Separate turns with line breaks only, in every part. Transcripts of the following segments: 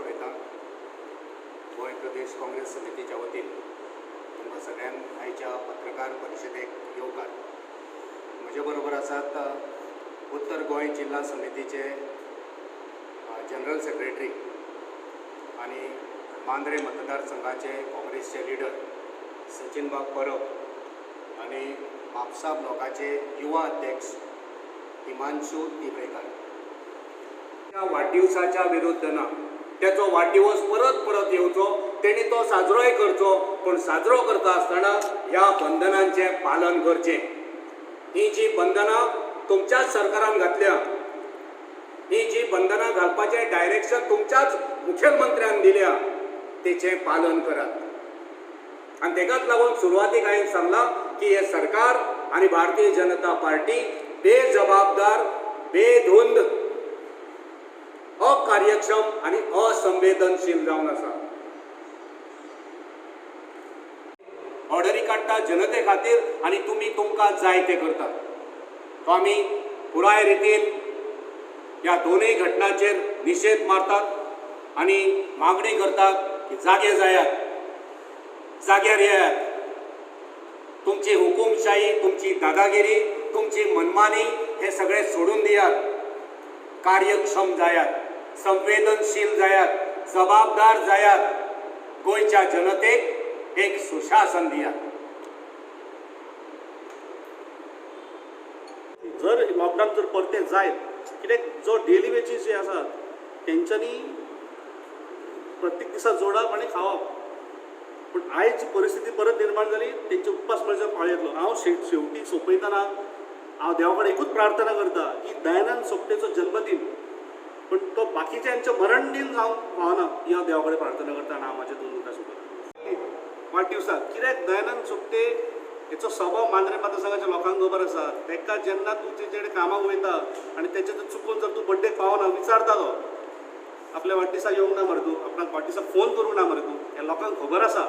उलयतां गोंय प्रदेश काँग्रेस समितीच्या वतीन तुमकां सगळ्यांक आयच्या पत्रकार परिशदेक येवकार. म्हजे बरोबर आसात उत्तर गोंय जिल्हा समितीचे जनरल सेक्रेटरी आनी मांद्रे मतदारसंघाचे काँग्रेसचे लिडर सचिन बाब परब आनी म्हापसा ब्लॉकाचे युवा अध्यक्ष हिमांशू तिवरेकर. त्या वाडदिवसाच्या विरुद्ध ना, त्याचो वाडदिवस परत परत येवचो, तेणी तो साजरोय करचो, पण साजरो करता आसतना ह्या बंधनांचे पालन करचें. ही जी बंधनां तुमच्याच सरकारान घातल्या, ही जी बंधनां घालपाचें डायरेक्शन तुमच्याच मुखेलमंत्र्यान दिल्या, तेचें पालन करात. आनी तेकाच लागून सुरवातीक हांवें सांगलां की हे सरकार आनी भारतीय जनता पार्टी बेजबाबदार, बेधुंद, अकार्यक्षम आनी असंवेदनशील जावन आसा. ऑर्डरी काडटा जनते खातीर आनी तुमी तुमकां जाय तें करतात. तो आमी पुराय रितीन ह्या दोनूय घटनांचेर निशेध मारतात आनी मागणी करतात की जागे जायात, जाग्यार येयात. तुमची हुकुमशाही, तुमची दादागिरी, तुमची मनमानी हे सगळे सोडून दियात. कार्यक्षम जायात, संवेदनशील जायात, जबाबदार जायात. गोंयच्या जनतेक एक सुशासन दियात.
जर लॉकडाऊन जर परते जायत, कित्याक जो डेली वेजीस जे आसात तेंच्यांनी प्रत्येक दिसा जोडप आनी खावप. पूण आयज परिस्थिती परत निर्माण जाली, तेंचे उपवास म्हणजे पाळी येतलो. हांव शेवटी सोंपयतना हांव देवा कडेन एकूच प्रार्थना करता की दयानंद सोपटेचो जन्मदीन, पण तो बाकीच्यांचे मरण दिन जावंक पावना ही हांव देवा कडेन प्रार्थना करता. आनी हांव म्हाजे 2 मिनटां सोंपयता वाडदिवसाक. कित्याक दयानंद सोपटे हेचो स्वभाव मांद्रे मतदारसंघाच्या लोकांक खबर आसा. तेका जेन्ना तूं तेचे कडेन कामाक वयता आनी तेचे चुकून जर तूं बड्डेक पावना, विचारता तो आपल्या वाडदिसाक येवंक ना मरे तूं, आपणाक वाडदिसाक फोन करूंक ना मरे तूं, हें लोकांक खबर आसा.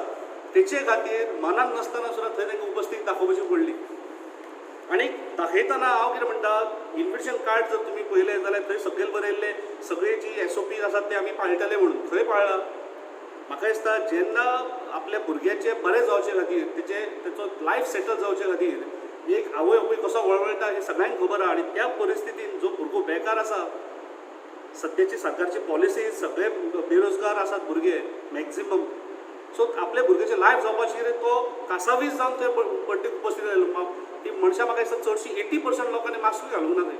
तेचे खातीर मनान नासतना सुद्दां थंय तांकां उपस्थिती दाखोवपाची पडली. आनी दाखयतना हांव कितें म्हणटा, इन्विटेशन कार्ड जर तुमी पळयलें जाल्यार थंय सकयल बरयल्ले सगळे जी SOP आसात ते आमी पाळटले म्हणून. खंय पाळ्ळा? म्हाका दिसता जेन्ना आपल्या भुरग्याचें बरें जावचे खातीर, तेचो लायफ सेटल जावचे खातीर एक आवय बापूय कसो वळवळटा हें सगळ्यांक खबर आहा. आनी त्या परिस्थितीन जो भुरगो बेकार आसा, सद्याची सरकारची पॉलिसी, सगळे बेरोजगार आसात भुरगे मॅक्झिमम, सो आपल्या भुरग्याचें लायफ जावपाची तो कासावीस जावन थंय बड्डेक उपस्थित आयलो. ती मनशां म्हाका दिसता चडशीं 80% लोकांनी मास्कूय घालूंक ना थंय.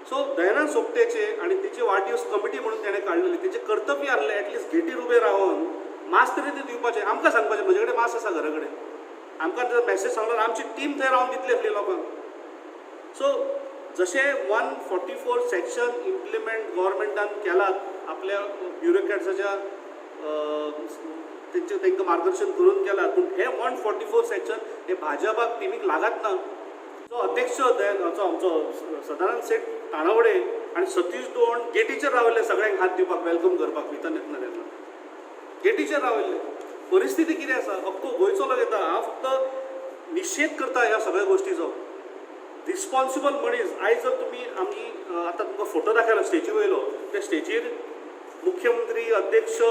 सो दयानंद सोपटेचे आनी तेची वाडदिवस कमिटी म्हणून तेणें काडलेली, तेचें कर्तव्य आसलें एटलिस्ट गेटीर उबें रावन मास्क तरी ते दिवपाचें. आमकां सांगपाचें म्हजे कडेन मास्क आसा घरा कडेन, आमकां जर मॅसेज सांगल्यार आमची टीम थंय रावन दितली आसली लोकांक. सो जशें 144 सेक्शन इम्प्लिमेंट गव्हर्मेंटान केलात आपल्या ब्युरोक्रेट्साच्या तांकां मार्गदर्शन करून केलात, पूण हे 144 सेक्शन हे भाजपाक टिमीक लागत ना. जो अध्यक्ष आमचो सदानंद सेठ तानावडे आनी सतीश दोंड गेटीचेर रावल्ले सगळ्यांक हात दिवपाक, वेलकम करपाक भितर येतना तेन्ना गेटीचेर रावल्ले. परिस्थिती कितें आसा अख्खो गोंयचो लोक येता. हांव फक्त निशेध करता ह्या सगळ्या गोश्टीचो. रिस्पॉन्सिबल मनीस आयज जर तुमी आमी आतां तुमकां फोटो दाखयलो स्टेजी वयलो, त्या स्टेजीर मुख्यमंत्री, अध्यक्ष,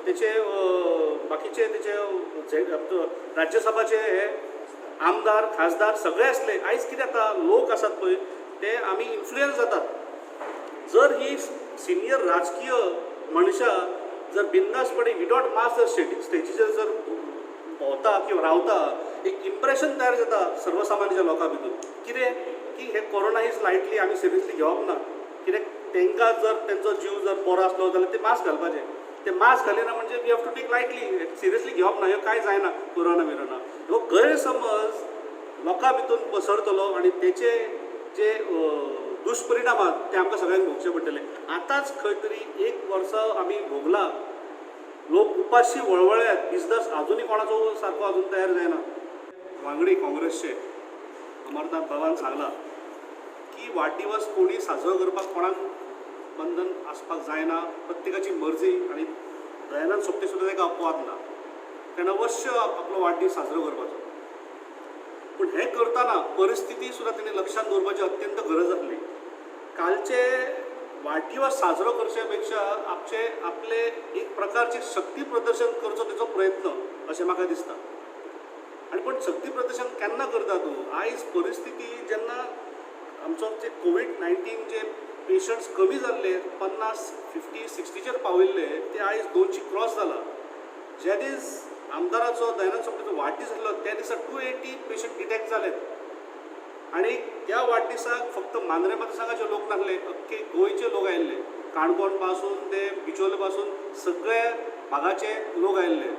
तेचे बाकीचे तेचे राज्यसभाचे हे आमदार, खासदार सगळे असले. आयज कितें जाता, लोक आसात पळय ते आमी इन्फ्लुयन्स जातात. जर ही सिनियर राजकीय मनशां जर बिंदासपणे विदाउट मास्क जर स्टेजीचेर जर भोंवता किंवा रावता, एक इम्प्रेशन तयार जाता सर्वसामान्य लोकां भितर. कितें की हे कोरोना इज लायटली आमी सिरियसली घेवप ना. कित्याक तांकां जर तेंचो जीव जर बरो आसलो जाल्यार ते मास्क घालपाचें. ते मास्क घालिना म्हणजे we have to take lightly, seriously घेवप ना. ह्यो कांय जायना कोरोना बिरोना. ह्यो गैरसमज लोकां भितर पसरतलो आनी तेचे जे दुश्परिणाम आहात ते आमकां सगळ्यांक भोगचे पडटले. आतांच खंय तरी 1 वर्स आमी भोगला, लोक उपाशी वळवळ्यात, बिजनस अजुनूय कोणाचो सारको अजून तयार जायना. वांगडी काँग्रेसचे अमरनाथ बाबान सांगला की वाडदिवस कोणी साजरो करपाक कोणाक बंधन आसपाक जायना, प्रत्येकाची मर्जी. आनी दयानंद सोपटे सुद्दां ताका अपवाद ना, तेणें अवश्य आपलो वाडदीस साजरो करपाचो. पूण हें करतना परिस्थिती सुद्दां तेणी लक्षांत दवरपाची अत्यंत गरज आसली. कालचे वाढदिवस साजरो करचे आपले एक प्रकारचे शक्ती प्रदर्शन करचो त्याचो प्रयत्न अशें म्हाका दिसता. आणि पण शक्ती प्रदर्शन केन्ना करता तूं? आयज परिस्थिती जेन्ना आमचो जे कोविड-19 जे पेशंट्स कमी जाल्ले 50-50-60चेर पावयल्ले ते आयज 200 क्रॉस जाला. ज्या दीस आमदाराचो दयानंद सोपटेचो वाडदीस आसलो त्या दिसा 280 पेशंट डिटेक्ट जालेत. आणि त्या वाडदिसाक फक्त मांद्रे मतदारसंघाचे लोक नासले, अख्खे गोंयचे लोक आयिल्ले. काणकोण पासून ते बिचोले पासून सगळे भागाचे लोक आयिल्ले.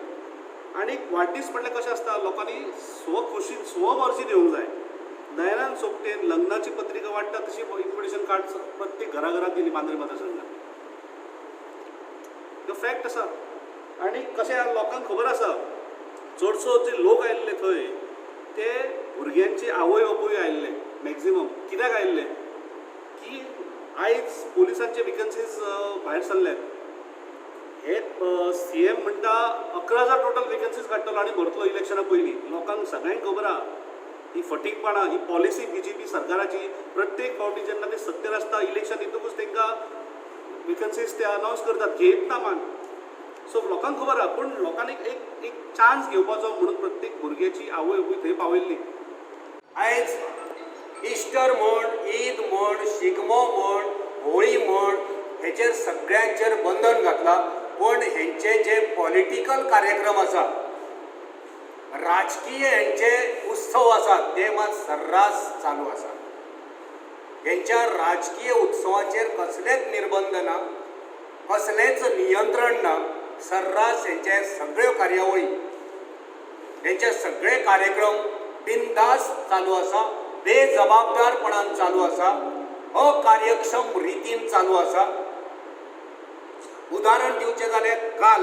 आणि वाडदीस म्हटल्यार कशें आसता, लोकांनी स्वखुशीन स्वमर्जीन येवंक जाय. दयानंद सोपटेन लग्नाची पत्रिका वाडटा तशी इन्विटेशन कार्ड प्रत्येक घराघरात दिली मांद्रे मतदारसंघात. तो फॅक्ट आसा. आणि कशें लोकांक खबर आसा चडसो जे लोक आयिल्ले थंय ते भुरग्यांची आवय बापूय आयिल्ले मॅक्झिमम. कित्याक आयिल्ले की आयज पोलिसांचे वेकन्सीज भायर सरल्यात. हे CM म्हणटा 11,000 टोटल वेकन्सीज काडटलो आनी भरतलो इलेक्शना पयलीं. लोकांक सगळ्यांक खबर आहा ही फटींगपणां, ही पॉलिसी BJP सरकाराची. प्रत्येक फावटी जेन्ना ते सत्तेर आसता इलेक्शन येतकूच तांकां वेकन्सीज ते अनावन्स करतात, घेयत ना मान. सो लोकांक खबर आहा. पूण लोकांनी एक चान्स घेवपाचो म्हणून प्रत्येक भुरग्याची आवय बापूय थंय पावयल्ली.
आयज इस्टर म्हण, ईद म्हण, शिगमो म्हण, होळी म्हण हेचेर सगळ्यांचेर बंधन घातलां. पण हेंचे जे पॉलिटिकल कार्यक्रम आसा, राजकीय हेंचे उत्सव आसात ते मात सर्रास चालू आसा. हेंच्या राजकीय उत्सवाचेर कसलेच निर्बंध ना, कसलेच नियंत्रण ना. सर्रास हेंचे सगळ्यो कार्यावळी, हेंचे सगळे कार्यक्रम बिनदास चालू आसा, बेजबाबदारपणान चालू आसा, अकार्यक्षम रितीन चालू आसा. उदाहरण दिवचें जाल्यार काल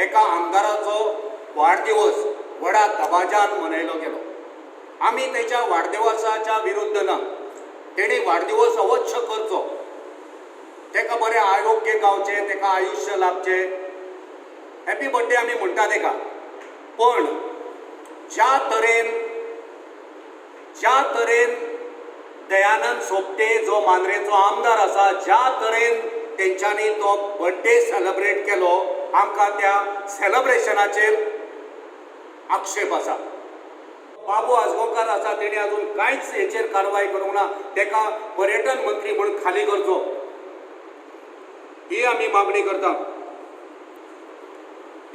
एका आमदाराचो वाडदिवस व्हडा दबाज्यान मनयलो गेलो. आमी तेच्या वाडदिवसाच्या विरुद्ध ना. तेणी वाडदिवस अवश्य करचो, तेका बरें आरोग्य गावचें, तेका आयुश्य लाभचें, हॅपी बर्थडे आमी म्हणटा तेका. पण ज्या तरेन दयानंद सोपटे जो मांद्रेचो आमदार आसा, ज्या तरेन तेंच्यांनी तो बर्थडे सेलिब्रेट केलो, आमकां त्या सेलिब्रेशनाचेर आक्षेप आसा. बाबू आजगांवकार आसा, तेणी अजून कांयच हेचेर कारवाय करूंक ना. तेका पर्यटन मंत्री म्हणून खाली करचो, ही आमी मागणी करता.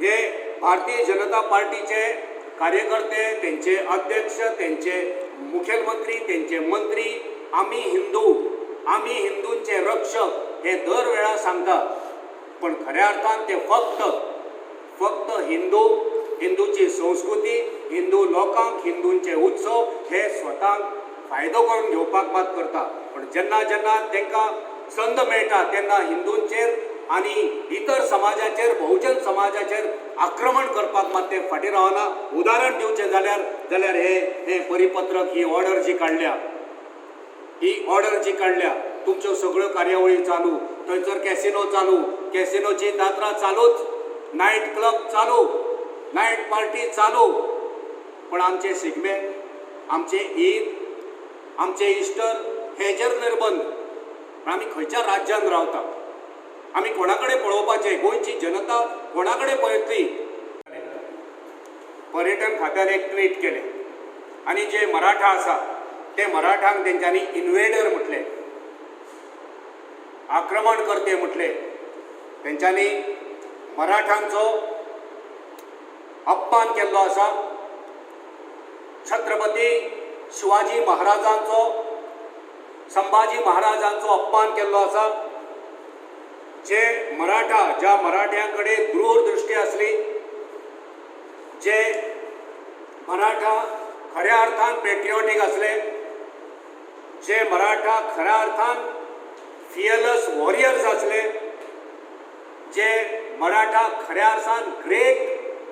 हे भारतीय जनता पार्टीचे कार्यकर्ते, तेंचे अध्यक्ष, तेंचे मुखेलमंत्री, तेंचे मंत्री, आमी हिंदूंचे रक्षक हे दर वेळा सांगता. पण खऱ्या अर्थान ते फक्त हिंदूची संस्कृती, हिंदू लोकांक, हिंदूंचे उत्सव हे स्वताक फायदो करून घेवपाक मात करता. पण जेन्ना तांकां संद मेळटा तेन्ना हिंदूंचेर आनी इतर समाजाचेर, बहुजन समाजाचेर आक्रमण करपाक मात ते फाटीं रावना. उदाहरण दिवचें जाल्यार हे परिपत्रक, ही ऑर्डर जी काडल्या, तुमच्यो सगळ्यो कार्यावळी चालू, थंयसर कॅसिनो चालू, कॅसिनोची जात्रा चालूच, नायट क्लब चालू, नायट पार्टी चालू. पण आमचे शिगमे, आमचे ईद, आमचे इस्टर हेचेर निर्बंध. आमी खंयच्या राज्यांत रावता, आमी कोणा कडेन पळोवपाचें, गोंयची जनता कोणा कडेन पळयतली. पर्यटन खात्यान एक ट्वीट केलें आनी जे मराठा आसा ते मराठांक तेंच्यांनी इन्वेडर म्हटले, आक्रमण करते म्हटले. तेंच्यांनी मराठांचो अपमान केल्लो आसा. छत्रपती शिवाजी महाराजांचो, संभाजी महाराजांचो अपमान केल्लो आसा. ज्या मराठ्यां कडेन दूरदृश्टी आसली, जे मराठा खऱ्या अर्थान पेट्रियोटीक आसले, जे मराठा खऱ्या अर्थान फियरलेस वॉरियर्स आसले, जे मराठा खऱ्या अर्थान ग्रेट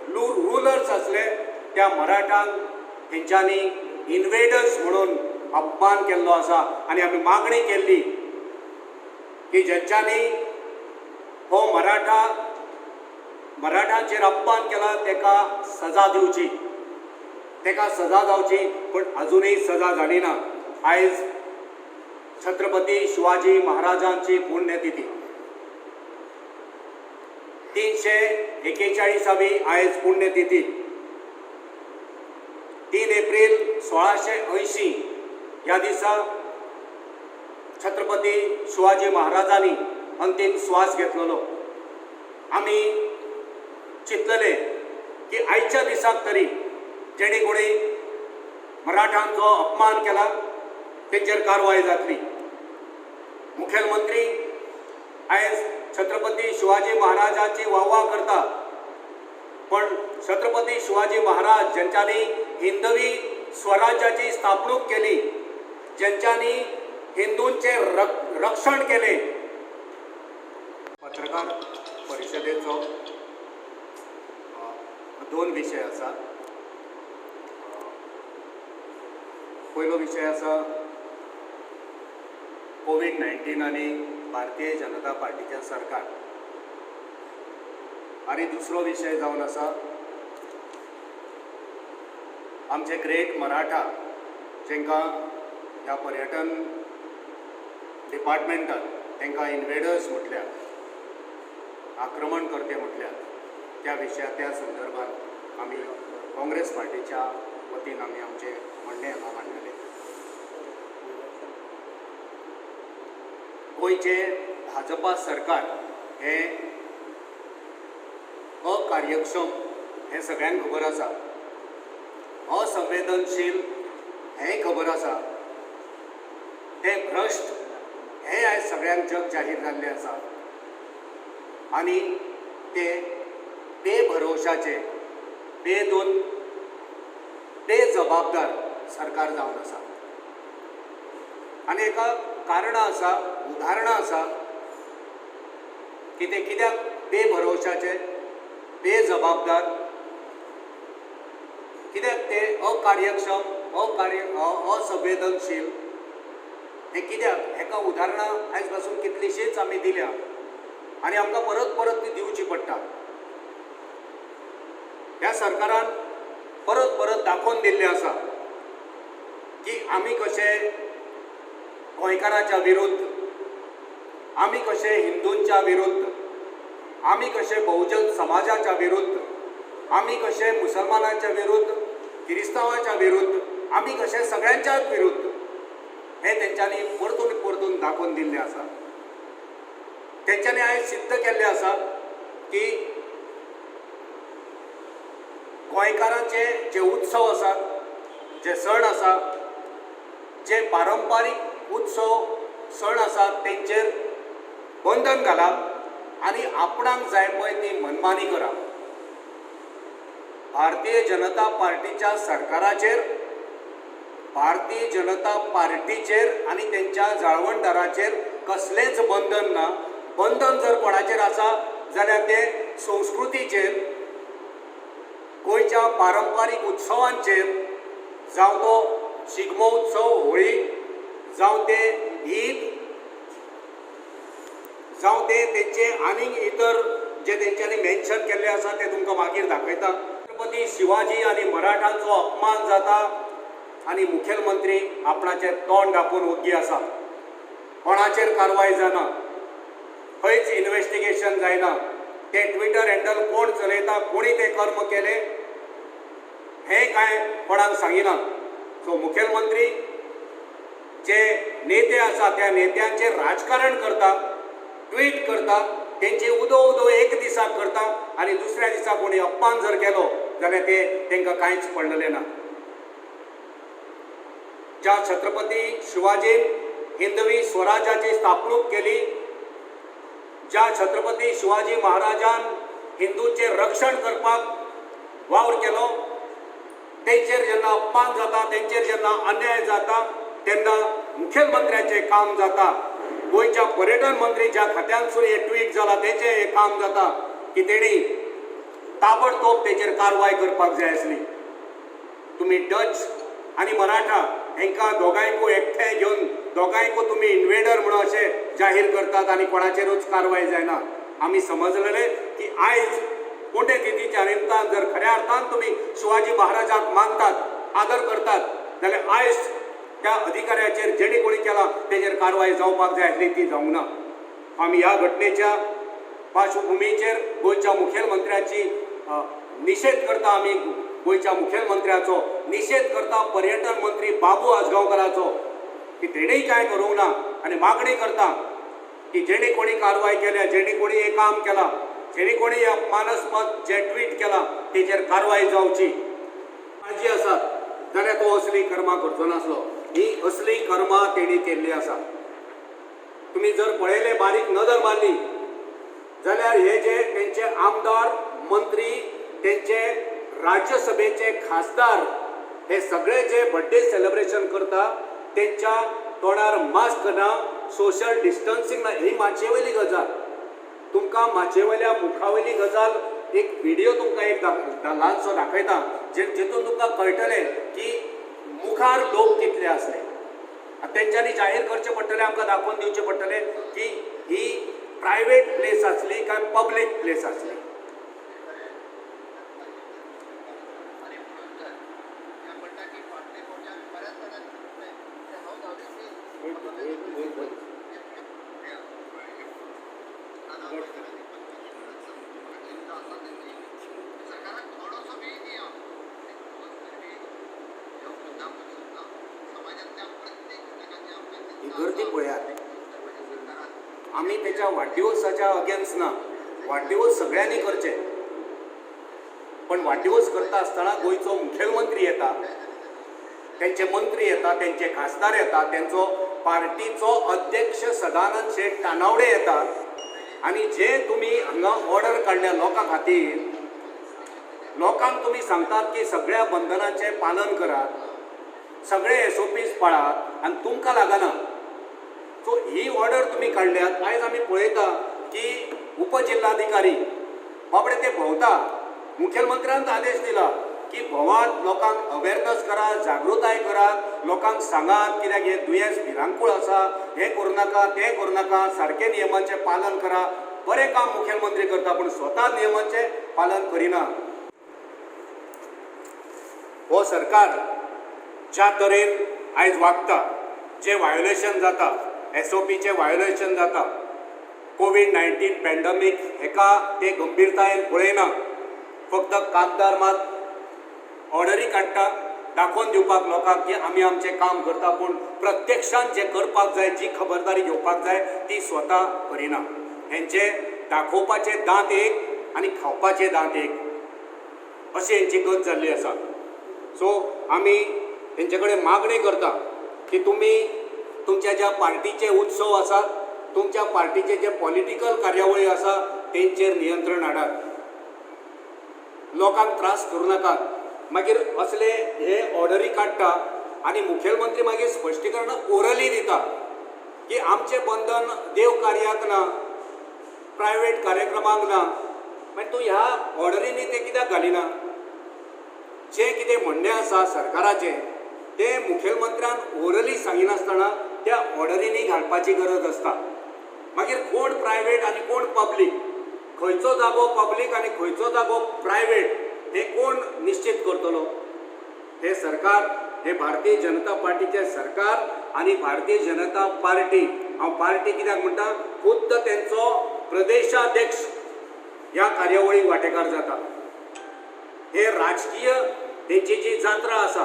रूलर्स आसले, त्या मराठांक तेंच्यांनी इन्वेडर्स म्हणून अपमान केल्लो आसा. आनी आमी मागणी केल्ली की जेंच्यांनी हो मराठांचेर अपमान केला तेका सजा दिवची, तेका सजा जावची. पण अजुनूय सजा जाली ना. आयज छत्रपती शिवाजी महाराजांची पुण्यतिथी 341वी आयज पुण्यतिथी 3 एप्रिल 1680 ह्या दिसा छत्रपती शिवाजी महाराजांनी अंतिम श्वास घेतलेलो. आमी चिंतलेले की आयच्या दिसाक तरी जेणे कोणी मराठांचो अपमान केला तेंचेर कारवाय जातली. मुखेलमंत्री आयज छत्रपती शिवाजी महाराजांची वाह करता, पण छत्रपती शिवाजी महाराज ज्यांच्यानी हिंदवी स्वराज्याची स्थापणूक केली, ज्यांच्यानी हिंदूंचे रक्षण केले.
पत्रकार परिशदेचो 2 विशय आसा. पयलो विशय आसा कोविड-19 आनी भारतीय जनता पार्टीचें सरकार, आनी दुसरो विशय जावन आसा आमचे ग्रेट मराठा जेंकां ह्या पर्यटन डिपार्टमेंटान तांकां इन्वेडर्स म्हटल्यार, आक्रमण करते म्हटल्यार, त्या संदर्भात आमी काँग्रेस पार्टीच्या वतीन आमी आमचे म्हणणे हांगा मांडलेले. गोंयचे भाजपा सरकार हे अकार्यक्षम हे सगळ्यांक खबर आसा, असंवेदनशील हेंय खबर आसा, ते भ्रश्ट हे आयज सगळ्यांक जग जाहीर जाल्ले आसा, आनी ते बेभरोशाचे बेजबाबदार सरकार जावन आसा. आनी एका कारणां आसा, उदाहरणां आसा की ते कित्याक बेभरोशाचे, बेजबाबदार, कित्याक ते अकार्यक्षम, असंवेदनशील, हे कित्याक हेका उदाहरणां आयज पासून कितलीशींच आमी दिल्या आनी आमकां परत परत ती दिवची पडटा. ह्या सरकारान परत परत दाखोवन दिल्लें आसा की आमी कशे गोंयकारांच्या विरुद्ध, आमी कशे हिंदूंच्या विरुद्ध, आमी कशे बहुजन समाजाच्या विरुद्ध, आमी कशे मुसलमानांच्या विरुद्ध, क्रिस्तांवांच्या विरुद्ध, आमी कशे सगळ्यांच्याच विरुद्ध, हे तेंच्यांनी परतून परतून दाखोवन दिल्लें आसा. तेंच्यांनी आयज सिद्ध केल्लें आसा की गोंयकारांचे जे उत्सव आसात, जे सण आसा, जे पारंपारीक उत्सव सण आसात, तेंचेर बंधन घालप आनी आपणाक जाय पळय ती मनमानी करप. भारतीय जनता पार्टीच्या सरकाराचेर, भारतीय जनता पार्टीचेर आनी तेंच्या जाळवणदाराचेर कसलेंच बंधन ना. बंधन जर कोणाचेर आसा जाल्यार ते संस्कृतीचेर, गोंयच्या पारंपारीक उत्सवांचेर, जावं तो शिगमो उत्सव, होळी, जावं ते ईद, जावं ते तेंचे आनीक इतर जे तेंच्यांनी मेन्शन केल्ले आसा ते तुमकां मागीर दाखयता. छत्रपती शिवाजी आनी मराठांचो अपमान जाता आनी मुखेलमंत्री आपणाचेर तोंड दाखोवन ओग्गी आसा. कोणाचेर कारवाय जाना, खंयच इन्व्हेस्टिगेशन जायना. ते ट्विटर हँडल कोण चलयता, कोणी ते कर्म केले हें कांय कोणाक सांगिना. सो मुखेलमंत्री जे नेते आसा त्या नेत्यांचेर राजकारण करता, ट्वीट करता, तेंची उदो एक दिसाक करता आनी दुसऱ्या दिसा कोणी अपमान जर केलो जाल्यार तेंकां कांयच पडलेलें ना. ज्या छत्रपती शिवाजीन हिंदवी स्वराज्याची स्थापणूक केली, ज्या छत्रपती शिवाजी महाराजान हिंदूंचे रक्षण करपाक वावर केलो, तेंचेर जेन्ना अपमान जाता, तेंचेर जेन्ना अन्याय जाता, तेन्ना मुखेलमंत्र्याचें काम जाता, गोंयच्या पर्यटन मंत्री ज्या खात्यांसून हे ट्वीट जाला तेचें हें काम जाता की तेणी ताबडतोब तेचेर कारवाय करपाक जाय आसली. तुमी डच आनी मराठा हेंकां दोगांयकूय एकठांय घेवन दोगांयकूय तुमी इन्वेडर म्हणून अशें जाहीर करतात आनी कोणाचेरूच कारवाय जायना. आमी समजलेले की आयज पुण्यतिथीच्या निमतान जर खऱ्या अर्थान तुमी शिवाजी महाराजाक मानतात, आदर करतात, जाल्यार आयज
त्या अधिकाऱ्याचेर जेणे कोणी केला तेजेर कारवाय जावपाक जाय आसली ती जावंक ना. आमी ह्या घटनेच्या पार्श्वभुमीचेर गोंयच्या मुखेलमंत्र्याची निशेध करता. आमी गोंयच्या मुखेलमंत्र्याचो निशेध करता, पर्यटन मंत्री बाबू आजगांवकाराचो, की तेणेय कांय करूंक ना आनी मागणी करता की जेणे कोणी कारवाय केल्या, जेणे कोणी हे काम केला, जेणे कोणी मानस्पद जे ट्वीट केला तेजेर कारवाय जावची. काळजी आसात जाल्यार तो असली कर्मां करचो नासलो. ही असली कर्मां तेणी केल्ली आसा. तुम्ही जर पळयले, बारीक नदर मारली जाल्यार हे जे तेंचे आमदार, मंत्री, तेंचे राज्यसभेचे खासदार, हे सगळे जे बर्थडे सेलिब्रेशन करता तेंच्या तोंडार मास्क ना, सोशल डिस्टन्सिंग ना. ही माचयेवयली गजाल. तुमकां माचयेवयल्या मुखावयली गजाल एक व्हिडिओ तुमकां एक ल्हानसो दाखयता जेतून तुमकां कळटलें की मुखार लोक कितले आसले. तेंच्यांनी जाहीर करचें पडटलें, आमकां दाखोवन दिवचें पडटलें की ही प्रायवेट प्लेस आसली काय पब्लीक प्लेस आसली. ही गर्दी पळयात. आमी तेच्या वाडदिवसाच्या अगेन्स्ट ना. वाडदिवस सगळ्यांनी करचे, पण वाडदिवस करता आसतना गोंयचो मुखेलमंत्री येता, तेंचे मंत्री येता, तेंचे खासदार येता, तेंचो पार्टीचो अध्यक्ष सदानंद शेट तानावडे येता, आनी जे तुमी हांगा ऑर्डर काडल्या लोकां खातीर, लोकांक तुमी सांगतात की सगळ्या बंधनांचें पालन करात, सगळे SOPs पाळात, आनी तुमकां लागना. सो ही ऑर्डर तुमी काडल्यात. आयज आमी पळयता की उपजिल्हाधिकारी बाबडे ते भोंवता. मुखेलमंत्र्यान आदेश दिला की भोंवात लोकांक अवेरनस करात, जागृताय करात, लोकांक सांगात कित्याक हे दुयेंस भिरांकूळ आसा, हे करूं नाका, ते करूं नाका, सारके नियमांचें पालन करा. बरें काम मुखेलमंत्री करता, पूण स्वता नियमांचें पालन करिना. हो सरकार ज्या तरेन आयज वागता, जे वायोलेशन जाता, SOPचें वायोलेशन जाता, कोविड-19 पॅन्डमीक हेका ते गंभीरतायेन पळयना. फक्त कागदार मात ऑर्डरी काडटा, दाखोवन दिवपाक लोकांक की आमी आमचें काम करता, पूण प्रत्यक्षान जें करपाक जाय, जी खबरदारी घेवपाक जाय ती स्वता करिना. हेंचे दाखोवपाचे दांत एक आनी खावपाचे दांत एक, अशी हेंची गत जाल्ली आसा. सो आमी तेंचे कडेन मागणी करता की तुमी तुमच्या ज्या पार्टीचे उत्सव आसात, तुमच्या पार्टीचे जे पॉलिटिकल कार्यावळी आसा तेंचेर नियंत्रण हाडात. लोकांक त्रास करूं नाकात. मागीर असले हे ऑर्डरी काडटा आनी मुखेलमंत्री मागीर स्पश्टीकरण ओरली दिता की आमचें बंधन देव कार्याक ना, प्रायवेट कार्यक्रमांक ना. मागीर तूं ह्या ऑर्डरींनी ते कित्याक घालिना? जें कितें म्हणणें आसा सरकाराचें तें मुखेलमंत्र्यान ओरली सांगिनासतना त्या ऑर्डरींनी घालपाची गरज आसता. मागीर कोण प्रायवेट आनी कोण पब्लीक, खंयचो जागो पब्लीक आनी खंयचो जागो प्रायवेट हे कोण निश्चित करतलो? हे सरकार, हे भारतीय जनता पार्टीचे सरकार आनी भारतीय जनता पार्टी, हांव पार्टी कित्याक म्हणटा, खुद्द तेंचो प्रदेशाध्यक्ष ह्या कार्यावळीक वांटेकार जाता. हे राजकीय तेंची जी जात्रा आसा,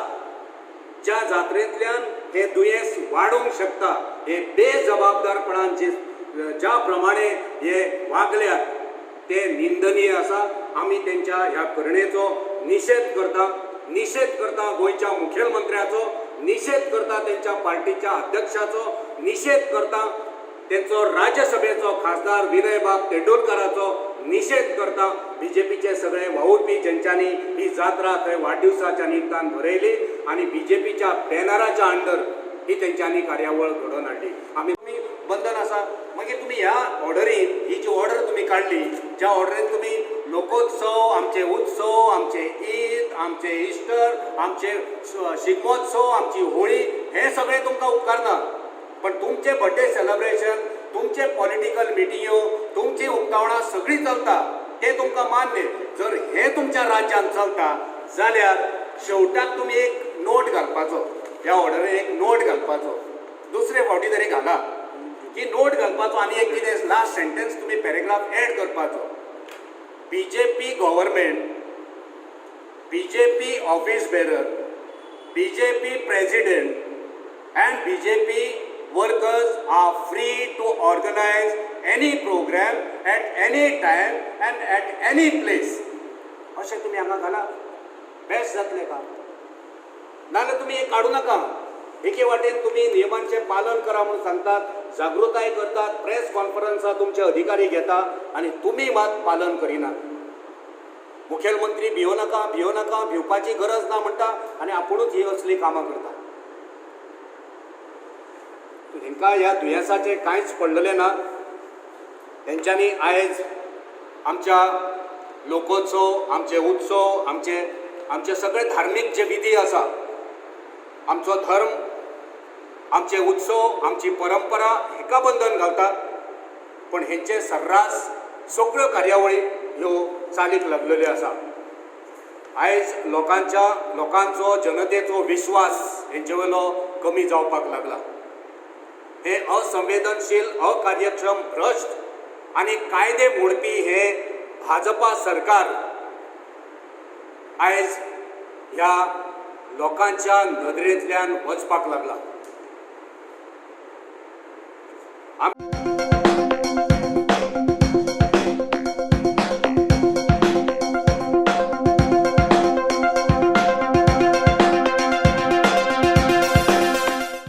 ज्या जात्रेंतल्यान हे दुयेंस वाडूंक शकता, हे बेजबाबदारपणान ज्या प्रमाणे हे वागल्यात ते निंदनीय आसा. आमी तेंच्या ह्या करणेचो निशेध करता गोंयच्या मुखेलमंत्र्याचो, निशेध करता तेंच्या पार्टीच्या अध्यक्षाचो, निशेध करता तेंचो राज्यसभेचो खासदार विनय बाब तेंडुलकराचो, निशेध करता BJPचे सगळे वावुरपी जेंच्यांनी ही जात्रा थंय वाडदिवसाच्या निमतान भरयली आनी BJPच्या बॅनराच्या अंडर ही तेंच्यांनी कार्यावळ घडोवन हाडली. आमी बंधन आसा. मागीर तुमी ह्या ऑर्डरीन, ही जी ऑर्डर तुमी काडली, ज्या ऑर्डरीन तुमी लोकोत्सव, आमचे उत्सव, आमचे ईद, आमचे इस्टर, आमचे शिगमोत्सव, आमची होळी, हे सगळे तुमकां उपकारना. पण तुमचे बर्थडे सेलिब्रेशन, तुमचे पॉलिटिकल मिटिंग्यो, तुमची उक्तावणां सगळीं चलता, ते तुमकां मान्य. जर हे तुमच्या राज्यांत चलता जाल्यार शेवटाक तुमी एक नोट घालपाचो ह्या ऑर्डरीन एक नोट घालपाचो दुसरे फावटी तरी घाला की नोट घालपाचो आनी एक कितें लास्ट सेंटेन्स तुमी पॅरेग्राफ एड करपाचो BJP government BJP office bearer BJP president and BJP workers are free to organize any program at any time and at any place. अशें तुमी हांगा घाला बेस्ट जातलें का नाजाल्यार तुमी हें काडू नाका एके वाटेन तुमी नियमांचें पालन करा म्हणून सांगतात जागृताय करतात प्रेस कॉन्फरन्सां तुमचे अधिकारी घेता आनी तुमी मात पालन करिनात मुखेलमंत्री भियो नाका भिवपाची गरज ना म्हणटा आनी आपुणूच ही असली कामां करता तांकां ह्या दुयेंसाचें कांयच पडलेलें ना तेंच्यांनी आयज आमच्या लोकोत्सव आमचे उत्सव आमचे सगळे धार्मीक जे विधी आसा आमचो धर्म आमचे उत्सव आमची परंपरा हेका बंधन घालतात पण हेंचे सर्रास सगळ्यो कार्यावळी ह्यो चालीक लागलेल्यो आसा आयज लोकांचो जनतेचो विश्वास हेंचे वयलो कमी जावपाक लागला हे असंवेदनशील अकार्यक्षम भ्रश्ट आनी कायदे मोडपी हे भाजपा सरकार आयज ह्या लोकांच्या नदरेंतल्यान वचपाक लागला